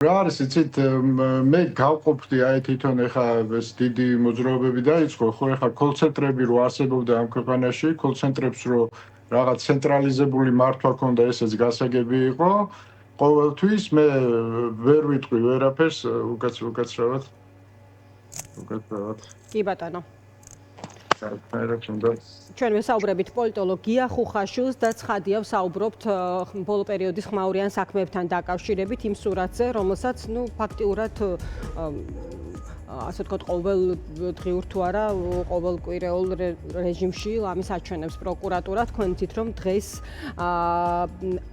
რა არის იცით მე გავყოფდი აი თვითონ ეხა ეს დიდი მოძრაობები დაიწყო ხო ეხა კოლცენტრები რო არსებობდა ამ ქვეყანაში კოლცენტრებს რო რაღაც ცენტრალიზებული მართვა ქონდა ესეც გასაგები იყო ყოველთვის მე ვერ ვიტყვი ვერაფერს უკაცრავად კი ბატონო საერთოდ ჩვენ ვესაუბრებით პოლიტოლოგ გია ხუხაშვილს და ცხადია ვსაუბრობთ ბოლო პერიოდის ხმაურიან საქმეებთან დაკავშირებით იმ სურათზე, რომელსაც ფაქტიურად ასე ვთქვათ, ყოველდღიურ თუ არა, ყოველკვირეულ რეჟიმში ამის აჩვენებს პროკურატურა. თქვენ იცით, რომ დღეს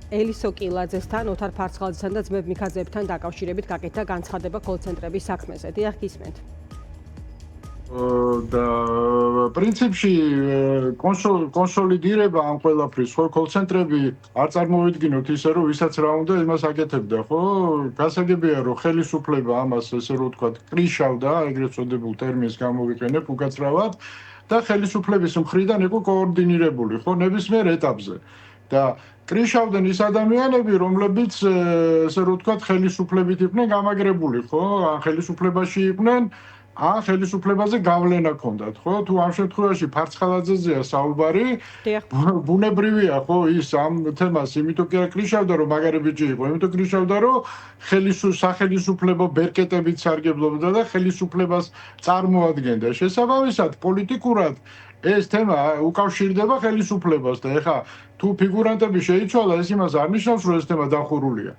ელისო კილაძესთან, ოთარ ფარცხალაძესთან და ძმებ მიქაძეებთან დაკავშირებით გაკეთდა განცხადება კოლცენტრების საქმეზე. დიახ, გისმენთ. და პრინციპში კონსოლიდირება ამ ყველაფრის ხო კოლცენტრები არ წარმოვიდგინოთ ისე რომ ვისაც რა უნდა იმას აკეთებდა ხო გასაგებია რომ ხელისუფლება ამას ესე რომ ვთქვათ კრიშავდა ეგრეთ წოდებულ ტერმინს გამოვიყენებ უკაცრავად და ხელისუფლების მხრიდან იყო კოორდინირებული ხო ნებისმიერ ეტაპზე და კრიშავდნენ ის ადამიანები რომლებიც ესე რომ ვთქვათ ხელისუფლებით იყვნენ გამაგრებული ხო ან ხელისუფლებაში იყვნენ ან ხელისუფლებაზე გავლენა ქონდათ, ხო? თუ ამ შემთხვევაში ფარცხალაძეზეა საუბარი, ბუნებრივია, ხო, ის ამ თემას, იმიტომ კი არ კრიშავდა, რომ მაგარი ბიჭი იყო, იმიტომ კრიშავდა, რომ სახელისუფლებო ბერკეტებით სარგებლობდა და ხელისუფლებას წარმოადგენდა. შესაბამისად, პოლიტიკურად ეს თემა უკავშირდება ხელისუფლებას და ეხა თუ ფიგურანტები შეიცვალა, ეს იმას არ ნიშნავს, რომ ეს თემა დახურულია.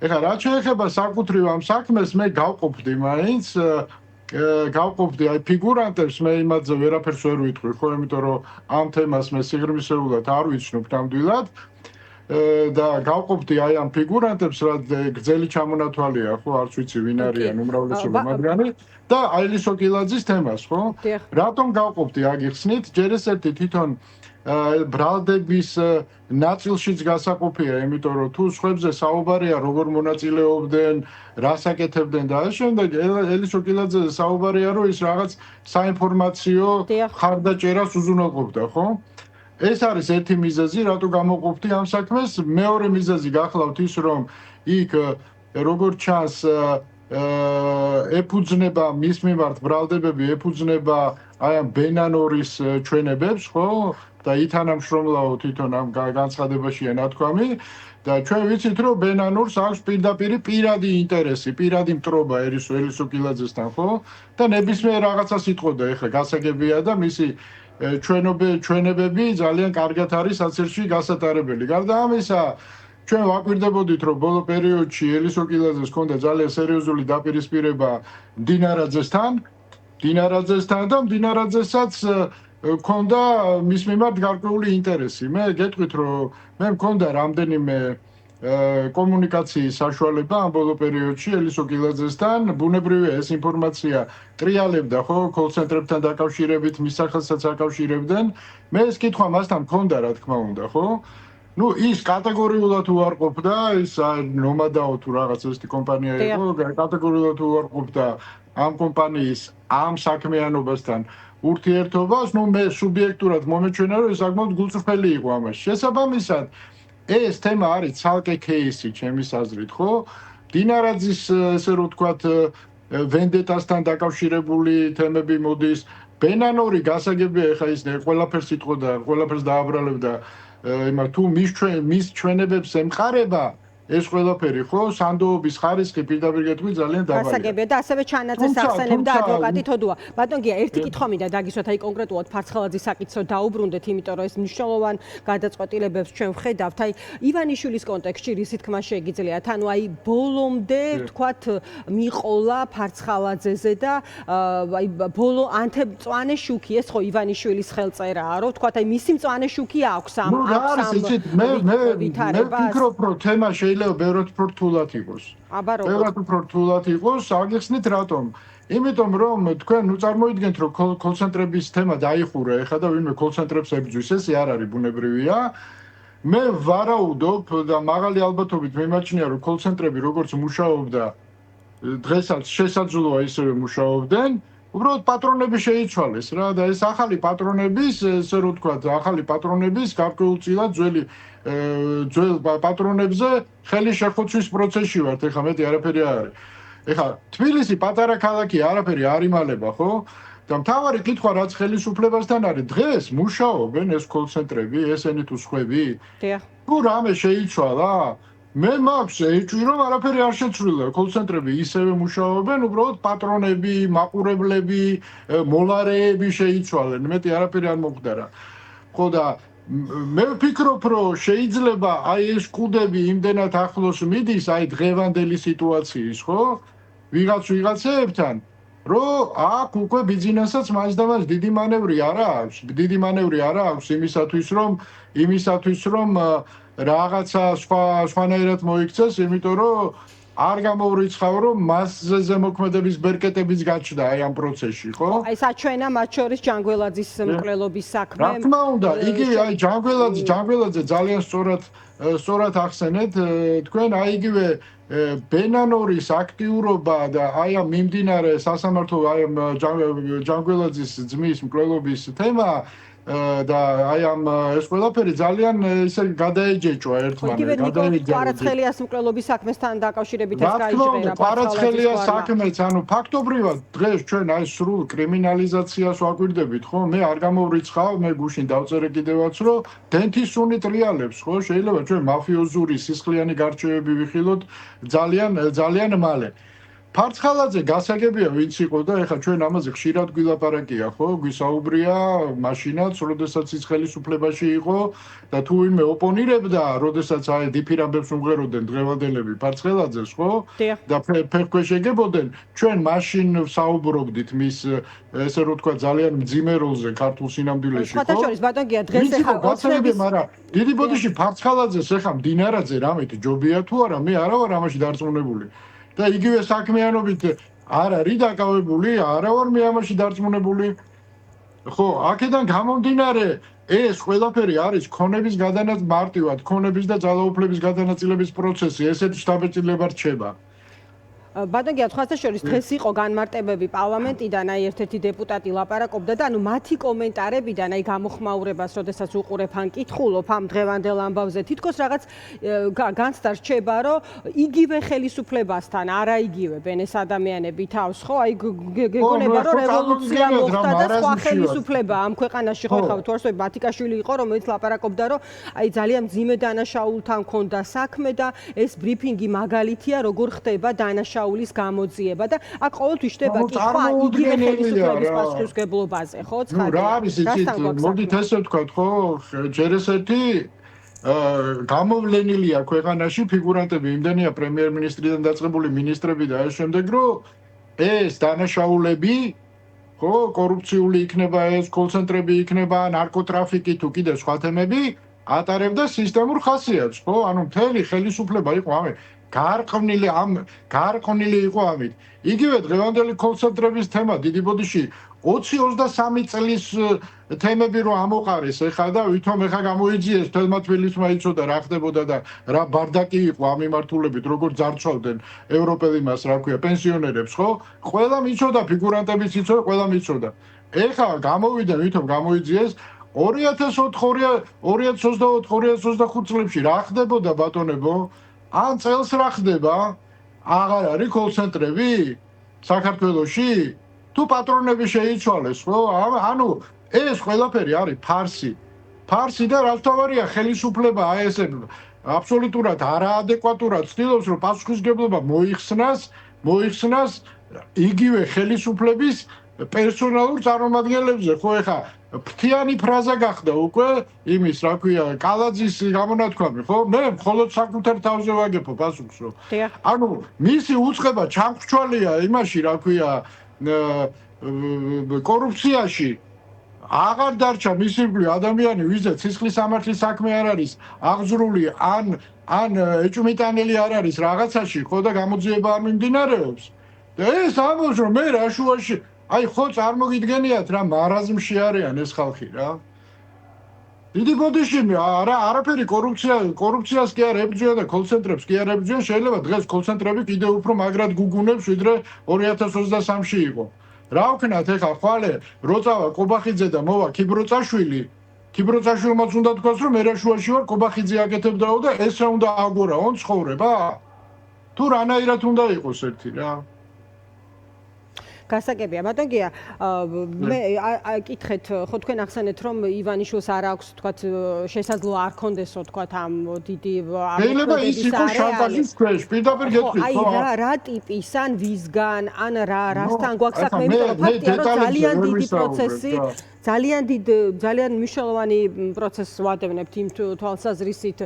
ეხა რაც შეეხება საკუთრივ ამ საქმეს, მე გავყოფდი მაინც გავყოფდი აი ფიგურანტებს მე იმაზე ვერაფერს ვერ ვიტყვი ხო იმიტომ რომ ამ თემას მე სიღრმისეულად არ ვიცნობ ნამდვილად და გავყოფდი აი ამ ფიგურანტებს რა გრძელი ჩამონათვალია ხო არც ვიცი ვინ არიან უმრავლესობა მათგანი და ელისო კილაძის თემას ხო რატომ გავყოფდი აგიხსნით ჯერ ეს ერთი თვითონ ბრალდების ნაწილშიც გასაყოფია, იმიტომ რომ თუ სხვებზე საუბარია როგორ მონაწილეობდნენ, რას აკეთებდნენ და ამ შემდეგ ელისო კილაძეზე საუბარია რომ ის რაღაც საინფორმაციო ხარდაჭერას უზრუნველყოფდა, ხო? ეს არის ერთი მიზეზი, რატო გამოყოფდი ამ საქმეს. მეორე მიზეზი გახლავთ ის რომ იქ როგორც ჩანს ეფუძნება მის მიმართ ბრალდებები ეფუძნება აი ამ ბენანორის ჩვენებებს, ხო? და ითანამშრომლაო თვითონ ამ განცხადებაშია ნათქვამი და ჩვენ ვიცით რომ ბენანურს აქვს პირდაპირ პირადი ინტერესი, პირადი მტრობა ელისო კილაძესთან, ხო? და ნებისმიერ რაღაცას იტყოდა, ეხლა გასაგებია და მისი ჩვენებები ძალიან კარგად არის საცერში გასატარებელი. გარდა ამისა, ჩვენ ვაკვირდებოდით რომ ბოლო პერიოდში ელისო კილაძეს ჰქონდა ძალიან სერიოზული დაპირისპირება დინარაძესთან და დინარაძესაც ქონდა მის მიმართ გარკვეული ინტერესი. მე გეტყვით რომ მე მქონდა რამდენიმე კომუნიკაციის საშუალება ამ ბოლო პერიოდში ელისო კილაძესთან. ბუნებრივია ეს ინფორმაცია ტრიალებდა ხო კოლცენტრებთან დაკავშირებით, მის სახელსაც აკავშირებდნენ. მე ეს კითხვა მასთან მქონდა რა თქმა უნდა, ხო? ნუ ის კატეგორიულად უარყოფდა, ის ნომადაო თუ რაღაც ესეთი კომპანია იყო, კატეგორიულად უარყოფდა ამ კომპანიის ამ საქმიანობასთან ურთიერთობას, ნუ მე სუბიექტურად მომეჩვენა რომ ეს საკმაოდ გულწრფელი იყო ამაში. შესაბამისად, ეს თემა არის ცალკე кейსი ჩემის აზრით, ხო? დინარაძის ესე რომ ვთქვათ ვენდეტასთან დაკავშირებული თემები მოდის. ბენანორი გასაგებია ეხა ის ყველაფერს იტყოდა, ყველაფერს დააბრალებდა იმათ თუ მის ჩვენებებს ემყარება ეს ყველაფერი ხო სანდოობის ხარისხი პირდაპირ გეტყვი ძალიან დაბალია. გასაგებია და ასევე ჩანაწერს ახსენებდა ადვოკატი თოდუა. ბატონ გია, ერთი კითხვა მინდა დაგისვათ, აი კონკრეტულად ფარცხალაძის საკითხო დაუბრუნდეთ, იმიტომ რომ ეს მნიშვნელოვან გადაწყვეტილებებს ჩვენ ვხედავთ. აი ივანიშვილის კონტექსტში რისი თქმა შეგიძლიათ? ანუ აი ბოლომდე ვთქვათ მიყოლა ფარცხალაძეზე და აი ბოლო ანთემწვანე შუქი ეს ხო ივანიშვილის ხელწერაა, რომ ვთქვათ აი მისი მწვანე შუქი აქვს ამ მე ვფიქრობ რომ თემა შეიძლება ბევრად უფრო რთულად იყოს. ბევრად უფრო რთულად იყოს, აგიხსნით რატომ? იმიტომ რომ თქვენ წარმოიდგენთ რომ კოლცენტრების თემა დაიხურა ეხლა და ვინმე კოლცენტრებს ებრძვის, ეს არ არის ბუნებრივია. მე ვარაუდობ და მაღალი ალბათობით მიმაჩნია რომ კოლცენტრები როგორც მუშაობდა დღესაც შესაძლოა ისევე მუშაობდნენ, უბრალოდ პატრონები შეიცვალეს რა და ეს ახალი პატრონების ესე რომ ვთქვა, ახალი პატრონების გარკვეულწილად ძველ პატრონებზე ხელი შეხოცვის პროცესში ვართ, ეხლა მეტი არაფერი არ არის. ეხლა თბილისი პატარა ქალაქი, არაფერი არ იმალება, ხო? და მთავარი კითხვა რაც ხელისუფლებასთან არის, დღეს მუშაობენ ეს კოლ-ცენტრები, ესენი თუ სხვები? დიახ. თუ რამე შეიცვალა? მე მაქვს ეჭვი რომ არაფერი არ შეცვლილა, კოლ-ცენტრები ისევე მუშაობენ, უბრალოდ პატრონები, მაყურებლები, მოლარეები შეიცვალენ, მეტი არაფერი არ მოხდა. ხო და მე ვფიქრობ, რომ შეიძლება აი ეს კუდები იმდენად ახლოს მიდის, აი დღევანდელი სიტუაციის, ხო? ვიღაცეებთან, რომ აქ უკვე ბიზნესაც მაინც და მაინც დიდი მანევრი არ აქვს. დიდი მანევრი არ აქვს იმისათვის, რომ რაღაცა სხვანაირად მოიქცეს, იმიტომ რომ არ გამოვრიცხავ, რომ მასზე ზემოქმედების ბერკეტების გაჩნდა აი ამ პროცესში, ხო? აი საჩვენა მათ შორის ჯანგველაძის მკვლელობის საქმე. რა თქმა უნდა, იგი აი ჯანგველაძე ძალიან სწორად ახსენეთ, თქვენ აი იგივე ბენანორის აქტიურობა და აი ამ მიმდინარე სასამართლო აი ამ ჯანგველაძის ძმის მკვლელობის თემა და აი ამ ეს ყველაფერი ძალიან ისე გადაეჯეჭვა ერთმანეთს. კვარაცხელიას მკვლელობის საქმესთან დაკავშირებით ეს გაიჟღერა. კვარაცხელიას საქმეც, ანუ ფაქტობრივად დღეს ჩვენ აი სრულ კრიმინალიზაციას ვაკვირდებით, ხო? მე არ გამოვრიცხავ, მე გუშინ დავწერე კიდევაც, რომ დენთის სუნი ტრიალებს, ხო? შეიძლება ჩვენ მაფიოზური სისხლიანი გარჩევები ვიხილოთ ძალიან მალე. ფარცხალაძე გასაგებია ვინც იყო და ეხლა ჩვენ ამაზე ხშირად გვილაპარაკია, ხო? გვისაუბრია მაშინაც, როდესაც ის ხელისუფლებაში იყო და თუ ვინმე ოპონირებდა, როდესაც აი დიფირამბებს უმღეროდნენ დღევანდელები ფარცხალაძეს, ხო? და ფეხქვეშ ეგებოდნენ, ჩვენ მაშინ საუბრობდით მის ესე რომ ვთქვა ძალიან მძიმე როლზე ქართულ სინამდვილეში, ხო? სხვათა შორის ბატონ გია დღეს ეხლა ოცნების, მაგრამ დიდი ბოდიში ფარცხალაძეს ეხლა მდინარაძე რამეთ ჯობია თუ არა, მე არა ვარ ამაში დარწმუნებული. და იგივე საქმიანობით არ არის დაკავებული, არა ვარ მე ამაში დარწმუნებული. ხო, აქედან გამომდინარე, ეს ყველაფერი არის ქონების მარტივად ქონების და ძალაუფლების გადანაწილების პროცესი, ესეთი შთაბეჭდილება რჩება. ბატონ გია, სხვათა შორის დღეს იყო განმარტებები პარლამენტიდან, აი ერთ-ერთი დეპუტატი ლაპარაკობდა და ანუ მათი კომენტარებიდან, აი გამოხმაურებას, როდესაც უყურებ ან კითხულობ ამ დღევანდელ ამბავზე, თითქოს რაღაც განცდა რჩება, რომ იგივე ხელისუფლებასთან, არა იგივე ბენეს ადამიანები თავს, ხო? აი გეგონება, რომ რევოლუცია მოხდა და სხვა ხელისუფლება ამ ქვეყანაში, ხო, ხავთ ვარსვები მათიკაშვილი იყო, რომელიც ლაპარაკობდა, რომ აი ძალიან მძიმე დანაშაულთან ქონდა საქმე და ეს ბრიფინგი მაგალითია, როგორ ხდება დანაშაულის გამოძიება და აქ ყოველთვის შდება კითხვა იგივე ხელისუფლების პასუხისმგებლობაზე, ხო? ცხადია. რა არის იცით, მოდით ესე ვთქვათ, ხო, ჯერ ესეთი გამოვლენილია ქვეყანაში ფიგურანტები, იმდენია პრემიერ-მინისტრიდან დაწყებული მინისტრები და ამ შემდეგ, რომ ეს დანაშაულები, ხო, კორუფციული იქნება ეს, კოლ-ცენტრები იქნება, ნარკოტრაფიკი თუ კიდევ სხვა თემები, ატარებდა სისტემურ ხასიათს, ხო? ანუ მთელი ხელისუფლება იყო ამით. გარყვნილი იყო ამით. იგივე დღევანდელი კოლ-ცენტრების თემა დიდი ბოდიში 20-23 წლის თემები რო ამოყარეს ეხლა და ვითომ ეხლა გამოიძიეს თელმა თბილისმა იცოდა რა ხდებოდა და რა ბარდაკი იყო ამ მიმართულებით, როგორ ძარცვავდნენ ევროპელი მას, რა ქვია, პენსიონერებს, ხო? ყველა მიცოდა, ფიგურანტებიც იცოდა, ყველა მიცოდა. ეხლა გამოვიდა, ვითომ გამოიძიეს 2024-2025 წლებში რა ხდებოდა ბატონებო? ან წელს რა ხდება? აღარ არის კოლ-ცენტრები საქართველოში? თუ პატრონები შეიცვალეს, ხო? ანუ ეს ყველაფერი არის ფარსი. ფარსი და რაც თავარია ხელისუფლება აი ესე აბსოლუტურად არაადეკვატურად ცდილობს, რომ პასუხისმგებლობა მოიხსნას იგივე ხელისუფლების პერსონალურ წარმომადგენლებზე, ხო? ეხა ფრთიანი ფრაზა გახდა უკვე იმის, რა ქვია, კალაძის გამონათქვამი, ხო? მე მხოლოდ საკუთარ თავზე ვაგებო პასუხს, რომ ანუ მისი უწყება ჩამრჩვალია იმაში, რა ქვია, კორუფციაში. აღარ დარჩა მის ირგვლივ ადამიანი, ვიზეც სისხლის სამართლის საქმე არ არის აღძრული, ან ეჭვმიტანელი არ არის რაღაცაში, ხო და გამოძიება არ მიმდინარეობს. და ეს ამბობს, რომ მე რა შუაში აი ხო წარმოგიდგენიათ რა მარაზმში არიან ეს ხალხი რა. დიდი ბოდიში არაფერი კორუფციას კი არ ებრძვია და კოლ-ცენტრებს კი არ ებრძვია, შეიძლება დღეს კოლ-ცენტრები კიდევ უფრო მაგრად გუგუნებს, ვიდრე 2023-ში იყო. რა ვქნათ ეხლა ხვალე როწავა კობახიძე და მოვა ქიბროწაშვილი ქიბროწაშვილმაც უნდა თქვას რომ ერაშუაში ვარ კობახიძე აკეთებდაო და ეს რა უნდა აგორაო ცხოვრება თუ რანაირად უნდა იყოს ერთი რა გასაგებია ბატონგია მე კითხეთ ხო თქვენ ახსენეთ რომ ივანიშვილს არ აქვს თქვათ შესაძლოა არ კონდესო თქვათ ამ დიდი შეიძლება ის იყოს შანტაჟის ქვეშ პირდაპირ გეტყვით აი რა ტიპის ან ვისგან ან რასთან გვაქვს საქმე იმიტომ რომ ფაქტია რომ ძალიან დიდი პროცესი ძალიან მნიშვნელოვანი პროცესს ვადევნებთ იმ თვალსაზრისით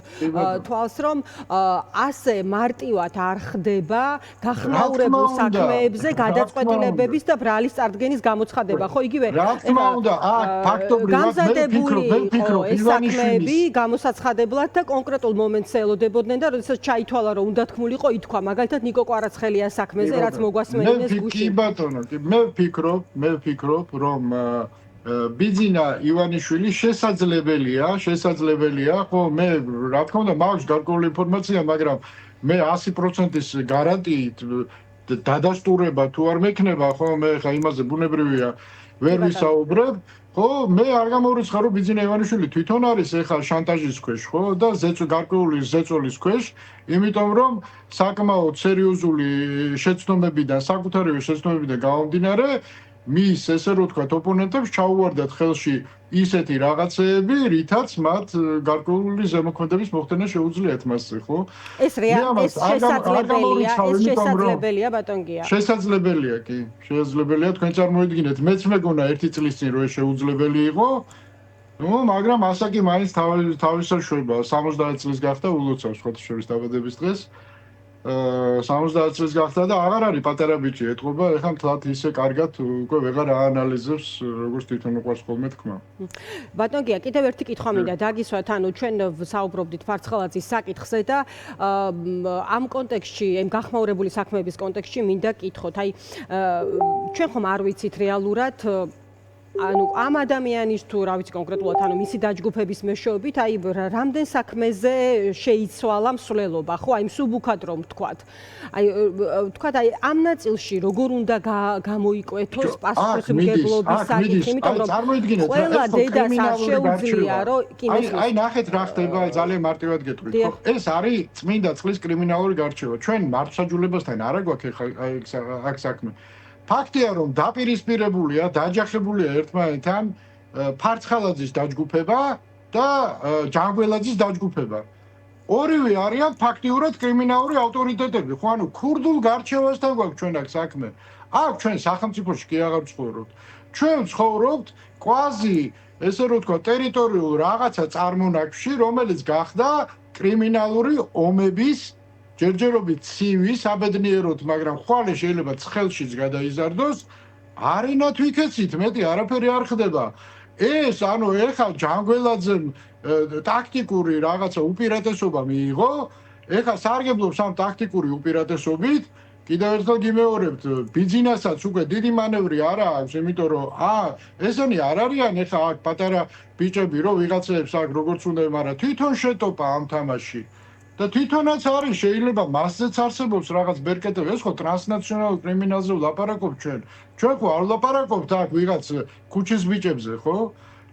თვალს რომ ასე მარტივად არ ხდება გახმაურებულ საქმეებზე გადაწყვეტილებების და ბრალის წარდგენის გამოცხადება ხო იგივე რა თქმა უნდა აქ ფაქტობრივად მე ვფიქრობ ეს საქმეები გამოსაცხადებლად და კონკრეტულ მომენტს ელოდებოდნენ და როდესაც ჩაითვალა რომ უნდა თქმულიყო ითქვა მაგალითად ნიკო კვარაცხელია საქმეზე რაც მოგვასმენინეს გუშინ კი ბატონო მე ვფიქრობ რომ ბიძინა ივანიშვილი შესაძლებელია ხო მე რა თქმა უნდა მაქვს გარკვეული ინფორმაცია მაგრამ მე 100%-ის გარანტიით დადასტურება თუ არ მექნება ხო მე ხა იმაზე ბუნებრივია ვერ ვისაუბრებ ხო მე არ გამორიცხა რომ ბიძინა ივანიშვილი თვითონ არის ეხლა შანტაჟის ქვეშ ხო და გარკვეული ზეწოლის ქვეშ იმიტომ რომ საკმაოდ სერიოზული შეცდომებიდან საკუთარი შეცდომებიდან გამომდინარე მის ესე რომ ვთქვათ ოპონენტებს ჩაუვარდათ ხელში ისეთი რაღაცეები, რითაც მათ გარკვეული ზემოქმედების მოხდენა შეუძლიათ მასზე, ხო? ეს შესაძლებელია ბატონგია. შესაძლებელია კი, შესაძლებელია თქვენ წარმოიდგინეთ, მეც მეგონა ერთი წლის წინ რომ ეს შეუძლებელი იყო. ნუ, მაგრამ ასაკი მაინც თავისსაშვება 70 წლის გახდა ულოცავს სხვათა შორის დაბადების დღეს. 70 წლის გახდა და აღარ არის პატარა ბიჭი ეთყობა, ეხლა მთლად ისე კარგად უკვე ვეღარ აანალიზებს, როგორც თვითონ უყვარს ხოლმე თქმა. ბატონგია, კიდევ ერთი კითხვა მინდა დაგისვათ, ანუ ჩვენ საუბრობდით ფარცხალაძის საკითხზე და ამ კონტექსტში, ამ გახმაურებული საქმეების კონტექსტში მინდა კითხოთ. აი, ჩვენ ხომ არ ვიცით რეალურად ანუ ამ ადამიანის თუ რა ვიცი კონკრეტულად ანუ მისი დაჯგუფების მეშვეობით აი რამდენ საქმეზე შეიცვალა მსვლელობა ხო აი მსუბუქად რომ ვთქვათ აი ვთქვათ აი ამ ნაწილში როგორ უნდა გამოიკვეთოს პასუხისმგებლობის საკითხი იმიტომ რომ ყველა დედას არ შეუძლია რომ აი ნახეთ რა ხდება ძალიან მარტივად გეტყვით ხო ეს არის წმინდა წყლის კრიმინალური გარჩევა ჩვენ მართლმსაჯულებასთან არა გვაქვს აქ საქმე ფაქტია რომ დაპირისპირებულია, დაჯახებულია ერთმანეთთან ფარცხალაძის დაჯგუფება და ჯანგველაძის დაჯგუფება. ორივე არიან ფაქტიურად კრიმინალური ავტორიტეტები. ხო, ანუ ქურდულ გარჩევასთან გვაქვს ჩვენ აქ საქმე. აქ ჩვენ სახელმწიფოში კი აღარ ვცხოვრობთ. ჩვენ ვცხოვრობთ კვაზი, ესე რომ ვთქვა, ტერიტორიულ რაღაცა წარმონაქმნში, რომელიც გახდა კრიმინალური ომების ჯერჯერობით ცივის აბედნიეროდ, მაგრამ ხვალე შეიძლება ცხელშიც გადაიზარდოს, არინათ ვიქეცით, მეტი არაფერი არ ხდება. ეს, ანუ ეხლა ჯანგველაძემ ტაქტიკური რაღაცა უპირატესობა მიიღო, ეხლა სარგებლობს ამ ტაქტიკური უპირატესობით, კიდევ ერთხელ გიმეორებთ, ბიძინასაც უკვე დიდი მანევრი არ აქვს, იმიტომ რომ ესენი არ არიან ეხლა აქ პატარა ბიჭები, რომ ვიღაცებს აქ როგორც უნდა, მაგრამ თვითონ შეტოპა ამ თამაში. და თვითონაც არის შეიძლება მასზეც არსებობს რაღაც ბერკეტები ეს ხო ტრანსნაციონალურ კრიმინალზე ვლაპარაკობთ ჩვენ ხო არ ვლაპარაკობთ აქ ვიღაც ქუჩის ბიჭებზე ხო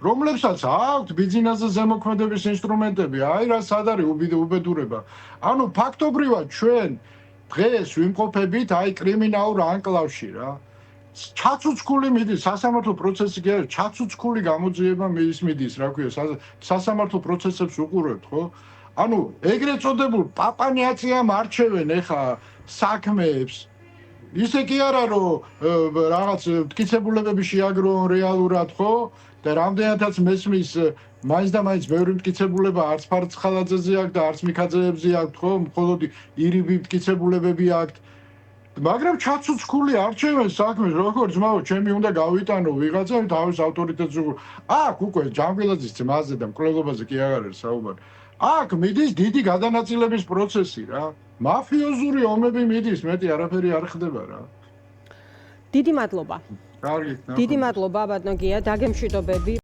რომლებსაც აქვთ ბიზნესზე ზემოქმედების ინსტრუმენტები აი რა სად არის უბედურება ანუ ფაქტობრივად ჩვენ დღეს ვიმყოფებით აი კრიმინალურ ანკლავში რა ჩაცუცქული მიდის სასამართლო პროცესი კი არის ჩაცუცქული გამოძიება მიდის რა ქვია სასამართლო პროცესებს უყურებთ ხო ანუ ეგრეთ წოდებულ პაპანიაციამ არჩევენ ახლა საქმეებს ისე კი არა რომ რაღაც მტკიცებულებები შეაგროვონ რეალურად ხო და რამდენადაც მესმის მაინც და მაინც ბევრი მტკიცებულება არც ფარცხალაძეზე აქვს და არც მიქაძეებზე აქვს ხო მხოლოდ ირიბი მტკიცებულებები აქვს მაგრამ ჩაცუცქული არჩევენ საქმეს როგორ ძმაო ჩემი უნდა გავიტანო ვიღაცა თავის ავტორიტეტზე აქ უკვე ჯანგველაძის ძმაზე და მკვლელობაზე კი აღარ არის საუბარი აქ მიდის დიდი გადანაწილების პროცესი რა. მაფიოზური ომები მიდის, მეტი არაფერი არ ხდება რა. დიდი მადლობა. კარგი. დიდი მადლობა ბატონგია, დაგემშვიდობები.